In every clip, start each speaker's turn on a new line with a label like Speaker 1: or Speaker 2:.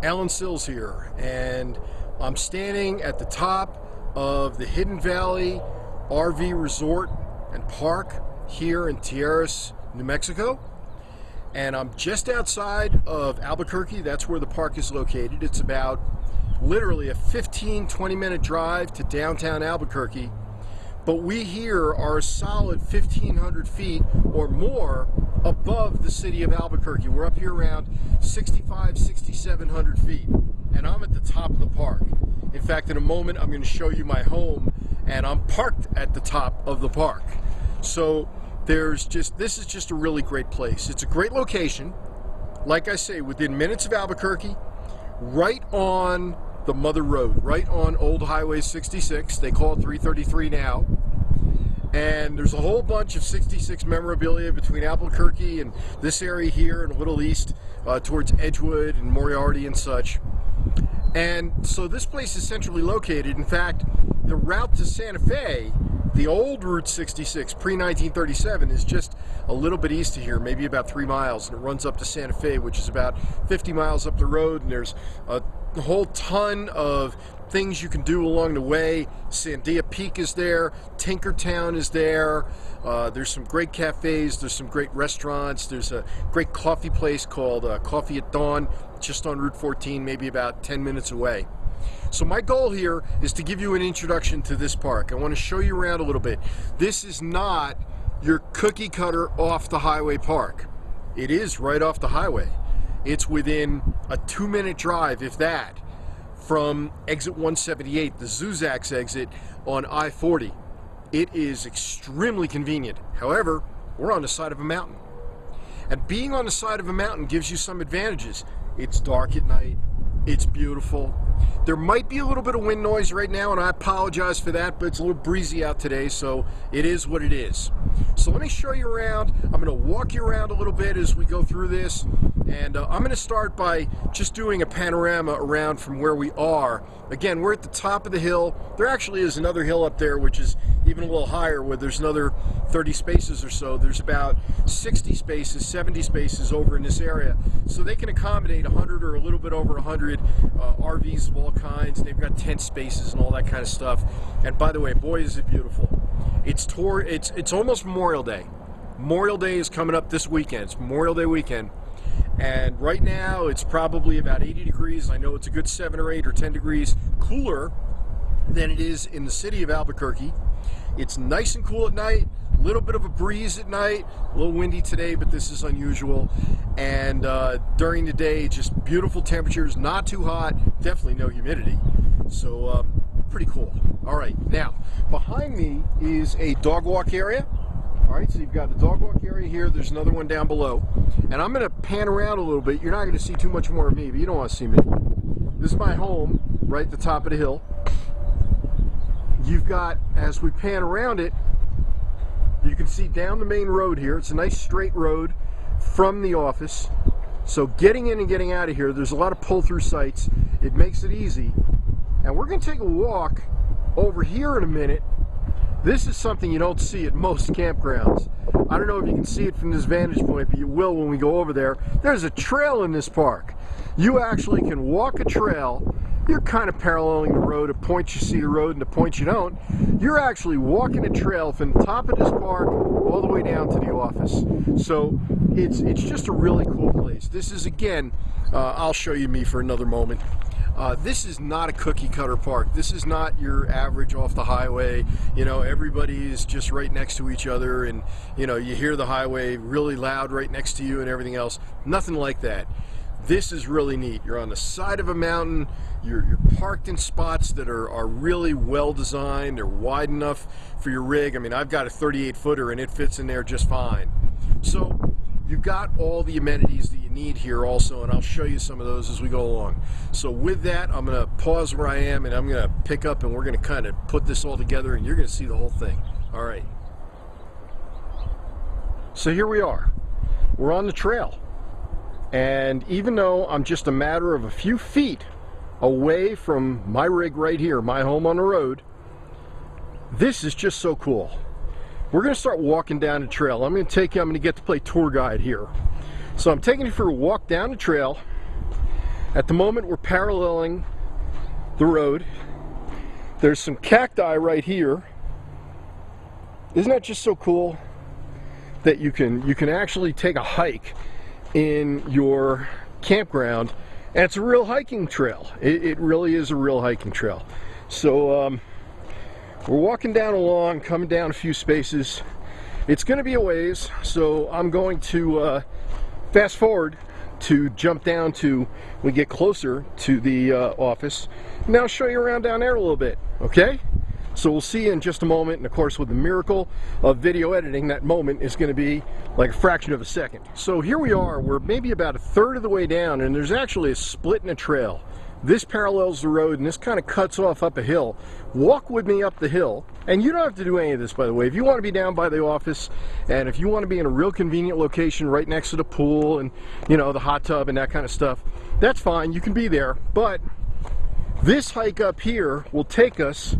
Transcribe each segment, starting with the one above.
Speaker 1: Alan Sills here, and I'm standing at the top of the Hidden Valley RV Resort and Park here in Tijeras, New Mexico. And I'm just outside of Albuquerque. That's where the park is located. It's about literally a 15-20 minute drive to downtown Albuquerque. But we here are a solid 1,500 feet or more above the city of Albuquerque. We're up here around 6,700 feet, and I'm at the top of the park. In fact, in a moment, I'm going to show you my home, and I'm parked at the top of the park. So this is just a really great place. It's a great location. Like I say, within minutes of Albuquerque, right on the Mother Road, right on Old Highway 66. They call it 333 now. And there's a whole bunch of 66 memorabilia between Albuquerque and this area here and a little east towards Edgewood and Moriarty and such. And so this place is centrally located. In fact, the route to Santa Fe, the old Route 66, pre-1937, is just a little bit east of here, maybe about 3 miles, and it runs up to Santa Fe, which is about 50 miles up the road, and there's a whole ton of things you can do along the way. Sandia Peak is there, Tinkertown is there, there's some great cafes, there's some great restaurants, there's a great coffee place called Coffee at Dawn, just on Route 14, maybe about 10 minutes away. So my goal here is to give you an introduction to this park. I want to show you around a little bit. This is not your cookie cutter off the highway park. It is right off the highway. It's within a 2-minute drive, if that, from exit 178, the Zuzak's exit on I-40. It is extremely convenient. However, we're on the side of a mountain. And being on the side of a mountain gives you some advantages. It's dark at night. It's beautiful. There might be a little bit of wind noise right now, and I apologize for that, but it's a little breezy out today, so it is what it is. So let me show you around. I'm going to walk you around a little bit as we go through this, and I'm going to start by just doing a panorama around from where we are. Again, we're at the top of the hill. There actually is another hill up there, which is even a little higher, where there's another 30 spaces or so. There's about 60 spaces, 70 spaces over in this area, so they can accommodate 100 or a little bit over 100 RVs of all kinds. They've got tent spaces and all that kind of stuff. And by the way, boy, is it beautiful. It's almost Memorial Day. Memorial Day is coming up this weekend. It's Memorial Day weekend. And right now it's probably about 80 degrees. I know it's a good 7 or 8 or 10 degrees cooler than it is in the city of Albuquerque. It's nice and cool at night, a little bit of a breeze at night, a little windy today, but this is unusual. And during the day, just beautiful temperatures, not too hot, definitely no humidity. So pretty cool. All right, now behind me is a dog walk area. All right, so you've got the dog walk area here. There's another one down below. And I'm gonna pan around a little bit. You're not gonna see too much more of me, but you don't wanna see me. This is my home, right at the top of the hill. You've got, as we pan around it, you can see down the main road here. It's a nice straight road from the office. So getting in and getting out of here, there's a lot of pull-through sites. It makes it easy. And we're gonna take a walk over here in a minute. This is something you don't see at most campgrounds. I don't know if you can see it from this vantage point, but you will when we go over there. There's a trail in this park. You actually can walk a trail. You're kind of paralleling the road. At points you see the road and at points you don't. You're actually walking a trail from the top of this park all the way down to the office. So it's just a really cool place. This is, again, I'll show you me for another moment. This is not a cookie cutter park. This is not your average off the highway. You know, everybody is just right next to each other, and you know, you hear the highway really loud right next to you and everything else. Nothing like that. This is really neat. You're on the side of a mountain. You're parked in spots that are really well designed. They're wide enough for your rig. I mean, I've got a 38-footer and it fits in there just fine. So you've got all the amenities that you need here also, and I'll show you some of those as we go along. So with that, I'm going to pause where I am, and I'm going to pick up, and we're going to kind of put this all together, and you're going to see the whole thing. All right. So here we are. We're on the trail. And even though I'm just a matter of a few feet away from my rig right here, my home on the road, this is just so cool. We're going to start walking down the trail. I'm going to get to play tour guide here. So I'm taking you for a walk down the trail, At the moment, we're paralleling the road. There's some cacti right here. Isn't that just so cool that you can actually take a hike in your campground, and it's a real hiking trail. It really is a real hiking trail. So we're walking down along, coming down a few spaces. It's going to be a ways, so I'm going to fast forward to jump down to when we get closer to the office. Now I'll show you around down there a little bit, okay? So we'll see you in just a moment, and of course with the miracle of video editing, that moment is going to be like a fraction of a second. So here we are, we're maybe about a third of the way down, and there's actually a split in a trail. This parallels the road, and this kind of cuts off up a hill. Walk with me up the hill, and you don't have to do any of this, by the way. If you want to be down by the office, and if you want to be in a real convenient location right next to the pool and, you know, the hot tub and that kind of stuff, that's fine, you can be there. But this hike up here will take us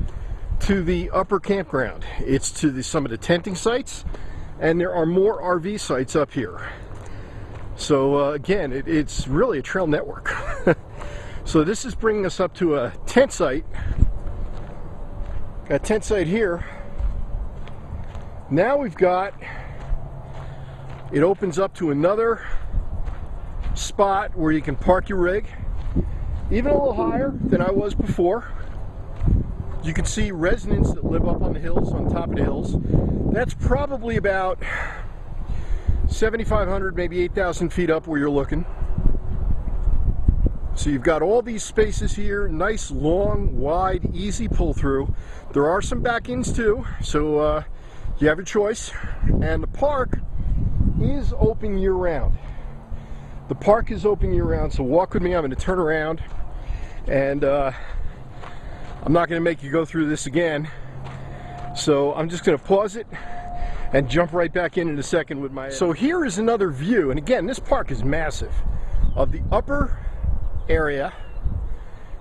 Speaker 1: to the upper campground. It's to some of the tenting sites, and there are more RV sites up here. So again, it's really a trail network. So this is bringing us up to a tent site. Got a tent site here. Now we've got, it opens up to another spot where you can park your rig, even a little higher than I was before. You can see residents that live up on the hills, on top of the hills. That's probably about 7,500, maybe 8,000 feet up where you're looking. So you've got all these spaces here, nice, long, wide, easy pull through. There are some back ends too, so you have your choice. And the park is open year round. The park is open year round, so walk with me. I'm going to turn around, and I'm not going to make you go through this again. So I'm just going to pause it and jump right back in a second with my... So here is another view, and again, this park is massive, of the upper area,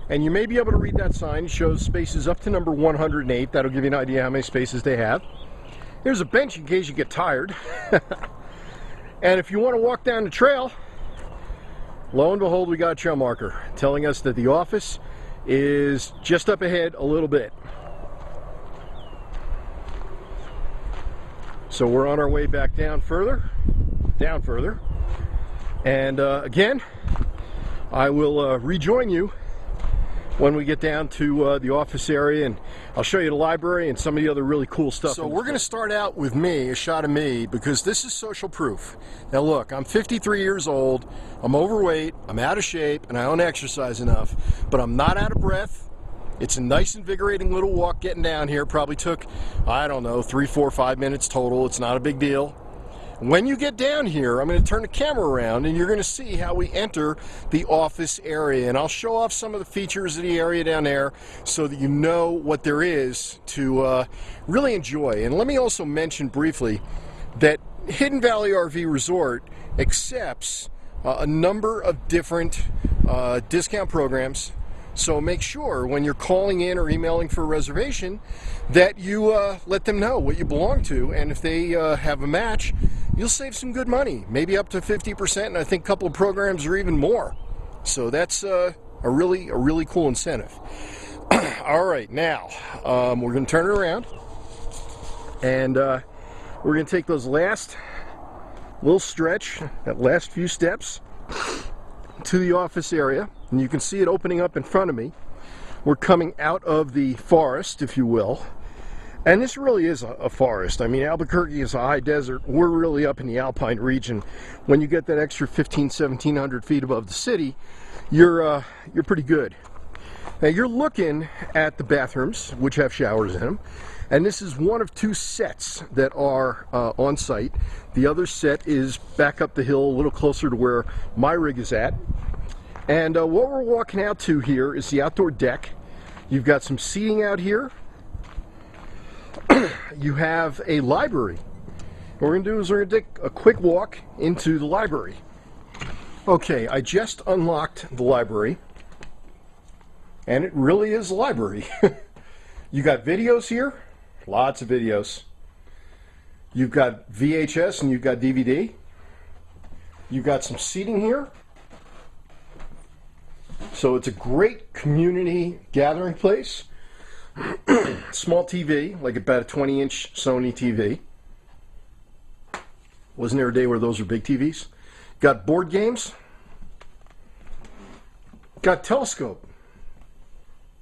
Speaker 1: and you may be able to read that sign. It shows spaces up to number 108. That'll give you an idea how many spaces they have. There's a bench in case you get tired. And if you want to walk down the trail, lo and behold, we got a trail marker telling us that the office is just up ahead a little bit. So we're on our way back down further, and again, I will rejoin you when we get down to the office area, and I'll show you the library and some of the other really cool stuff. So we're going to start out with me, a shot of me, because this is social proof. Now look, I'm 53 years old, I'm overweight, I'm out of shape, and I don't exercise enough, but I'm not out of breath. It's a nice, invigorating little walk getting down here. Probably took, I don't know, 3, 4, 5 minutes total. It's not a big deal. When you get down here, I'm going to turn the camera around, and you're going to see how we enter the office area. And I'll show off some of the features of the area down there so that you know what there is to really enjoy. And let me also mention briefly that Hidden Valley RV Resort accepts a number of different discount programs. So make sure when you're calling in or emailing for a reservation that you let them know what you belong to, and if they have a match, you'll save some good money, maybe up to 50%, and I think a couple of programs are even more. So that's a really cool incentive. All right, now we're going to turn it around, and we're going to take those last little stretch, that last few steps to the office area, and you can see it opening up in front of me. We're coming out of the forest, if you will, and this really is a forest. I mean, Albuquerque is a high desert. We're really up in the Alpine region. When you get that extra 1,700 feet above the city, you're pretty good. Now you're looking at the bathrooms, which have showers in them, and this is one of 2 sets that are on site. The other set is back up the hill a little closer to where my rig is at. And what we're walking out to here is the outdoor deck. You've got some seating out here. You have a library. What we're going to do is we're going to take a quick walk into the library. Okay, I just unlocked the library, and it really is a library. You got videos here, lots of videos. You've got VHS and you've got DVD. You've got some seating here. So it's a great community gathering place. Small TV, like about a 20-inch Sony TV. Wasn't there a day where those were big TVs? Got board games. Got telescope.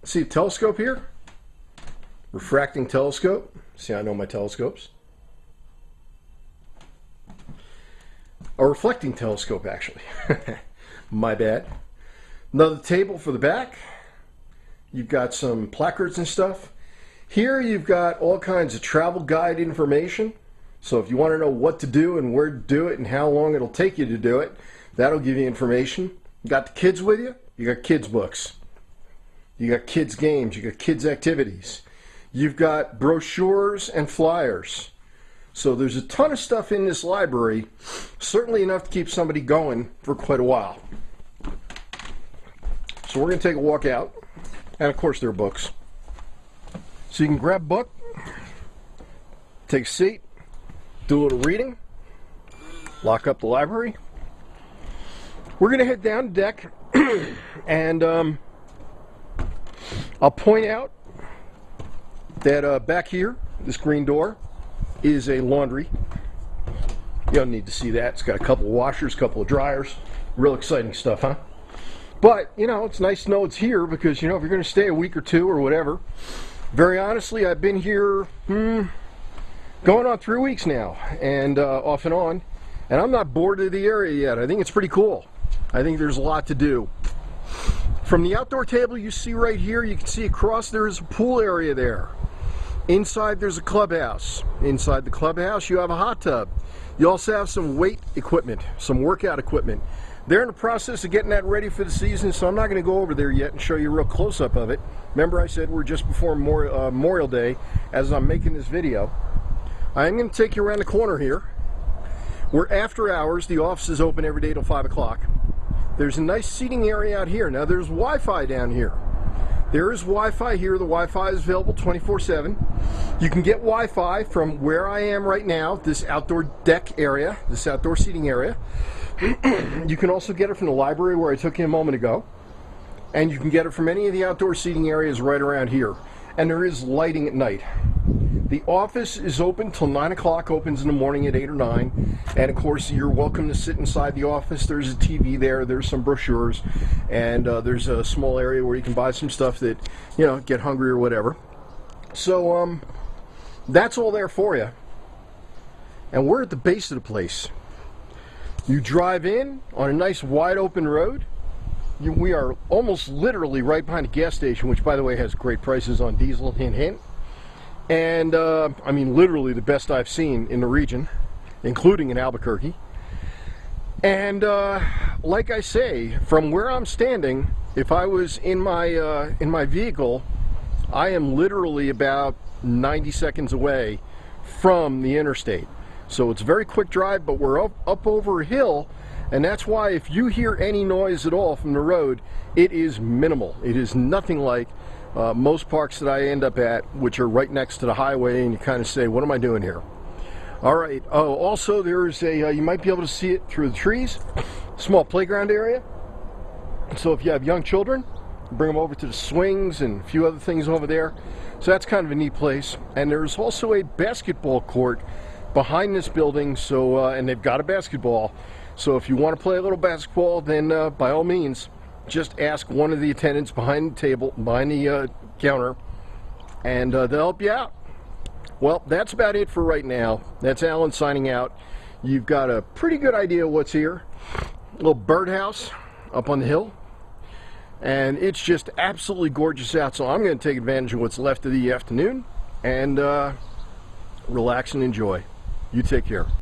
Speaker 1: See a telescope here? Refracting telescope. See, I know my telescopes. A reflecting telescope, actually. My bad. Another table for the back. You've got some placards and stuff. Here you've got all kinds of travel guide information. So if you want to know what to do and where to do it and how long it'll take you to do it, that'll give you information. You got the kids with you? You got kids books. You got kids games. You got kids activities. You've got brochures and flyers. So there's a ton of stuff in this library, certainly enough to keep somebody going for quite a while. So we're going to take a walk out, and of course there are books. So you can grab a book, take a seat, do a little reading, lock up the library. We're going to head down the deck, and I'll point out that back here, this green door, is a laundry. You don't need to see that. It's got a couple of washers, a couple of dryers. Real exciting stuff, huh? But, you know, it's nice to know it's here because, you know, if you're going to stay a week or two or whatever, very honestly, I've been here going on 3 weeks now, and off and on, and I'm not bored of the area yet. I think it's pretty cool. I think there's a lot to do. From the outdoor table you see right here, you can see across there is a pool area there. Inside there's a clubhouse. Inside the clubhouse you have a hot tub. You also have some weight equipment, some workout equipment. They're in the process of getting that ready for the season, so I'm not going to go over there yet and show you a real close-up of it. Remember I said we're just before Memorial Day as I'm making this video. I'm going to take you around the corner here. We're after hours. The office is open every day till 5 o'clock. There's a nice seating area out here. Now there's Wi-Fi down here. There is Wi-Fi here. The Wi-Fi is available 24/7. You can get Wi-Fi from where I am right now, this outdoor deck area, this outdoor seating area. You can also get it from the library where I took you a moment ago. And you can get it from any of the outdoor seating areas right around here. And there is lighting at night. The office is open till 9 o'clock, opens in the morning at 8 or 9. And of course, you're welcome to sit inside the office. There's a TV there, there's some brochures, and there's a small area where you can buy some stuff that, you know, get hungry or whatever. So, that's all there for you. And we're at the base of the place. You drive in on a nice wide open road. We are almost literally right behind a gas station, which by the way has great prices on diesel, hint hint. And I mean literally the best I've seen in the region, including in Albuquerque. And like I say, from where I'm standing, if I was in my vehicle, I am literally about 90 seconds away from the interstate. So it's a very quick drive, but we're up over a hill, and that's why if you hear any noise at all from the road, it is minimal. It is nothing like most parks that I end up at, which are right next to the highway, and you kind of say, what am I doing here? All right. Oh, also there's a, you might be able to see it through the trees, small playground area. So if you have young children, bring them over to the swings and a few other things over there. So that's kind of a neat place. And there's also a basketball court behind this building, so and they've got a basketball. So if you want to play a little basketball, then by all means, just ask one of the attendants behind the table, behind the counter, and they'll help you out. Well, that's about it for right now. That's Alan signing out. You've got a pretty good idea what's here. A little birdhouse up on the hill. And it's just absolutely gorgeous out, so I'm going to take advantage of what's left of the afternoon and relax and enjoy. You take care.